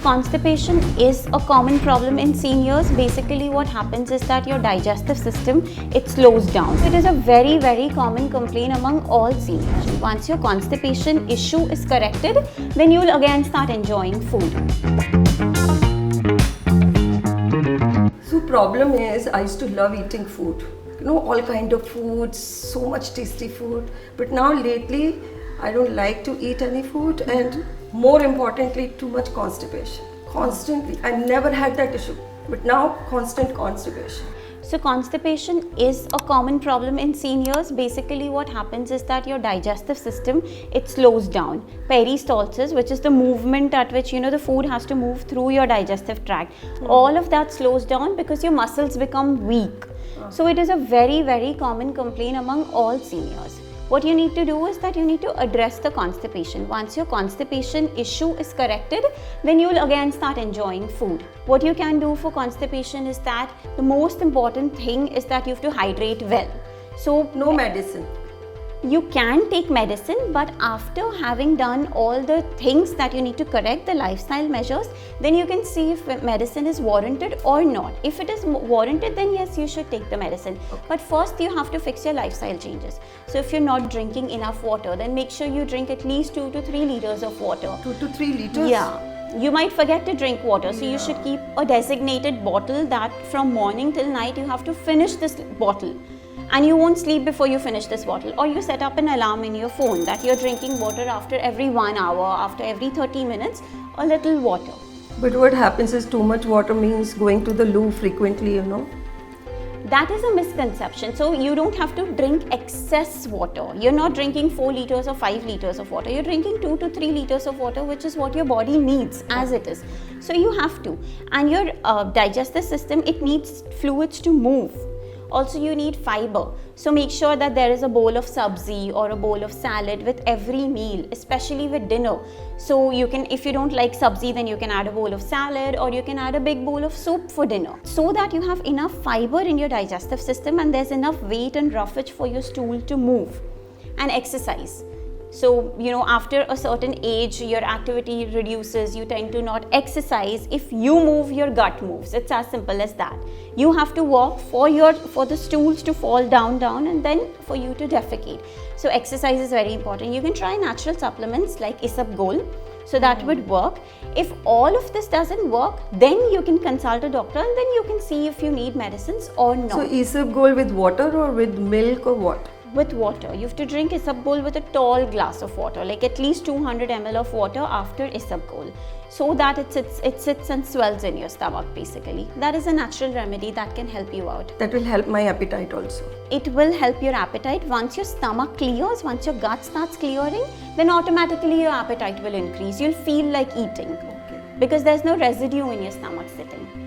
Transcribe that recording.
constipation is a common problem in seniors. Basically what happens is that your digestive system, it slows down. It is a very, very common complaint among all seniors. Once your constipation issue is corrected, then you will again start enjoying food. So problem is, I used to love eating food. All kind of foods, so much tasty food. But now lately, I don't like to eat any food, and more importantly, too much constipation. Constantly. I never had that issue, but now constant constipation. So constipation is a common problem in seniors. Basically what happens is that your digestive system, it slows down. Peristalsis, which is the movement at which the food has to move through your digestive tract. All of that slows down because your muscles become weak. So it is a very, very common complaint among all seniors. What you need to do is that you need to address the constipation. Once your constipation issue is corrected, then you will again start enjoying food. What you can do for constipation is that the most important thing is that you have to hydrate well. So no medicine. You can take medicine, but after having done all the things that you need to correct, the lifestyle measures, then you can see if medicine is warranted or not. If it is warranted, then yes, you should take the medicine. But first you have to fix your lifestyle changes. So if you're not drinking enough water, then make sure you drink at least 2 to 3 liters of water. 2 to 3 liters? Yeah. You might forget to drink water, so you should keep a designated bottle that from morning till night you have to finish this bottle. And you won't sleep before you finish this bottle, or you set up an alarm in your phone that you're drinking water after every 1 hour, after every 30 minutes, a little water. But what happens is too much water means going to the loo frequently, That is a misconception. So you don't have to drink excess water. You're not drinking 4 liters or 5 liters of water. You're drinking 2 to 3 liters of water, which is what your body needs as it is. So you have to. And your digestive system, it needs fluids to move. Also, you need fiber. So make sure that there is a bowl of sabzi or a bowl of salad with every meal, especially with dinner. So you can, if you don't like sabzi, then you can add a bowl of salad, or you can add a big bowl of soup for dinner, so that you have enough fiber in your digestive system and there's enough weight and roughage for your stool to move. And exercise. So, after a certain age, your activity reduces, you tend to not exercise. If you move, your gut moves. It's as simple as that. You have to walk for the stools to fall down, and then for you to defecate. So exercise is very important. You can try natural supplements like Isabgol. So that would work. If all of this doesn't work, then you can consult a doctor and then you can see if you need medicines or not. So Isabgol with water or with milk or what? With water. You have to drink Isabgol with a tall glass of water, like at least 200 ml of water after Isabgol, so that it sits and swells in your stomach basically. That is a natural remedy that can help you out. That will help my appetite also. It will help your appetite. Once your stomach clears, once your gut starts clearing, then automatically your appetite will increase. You'll feel like eating because there's no residue in your stomach sitting.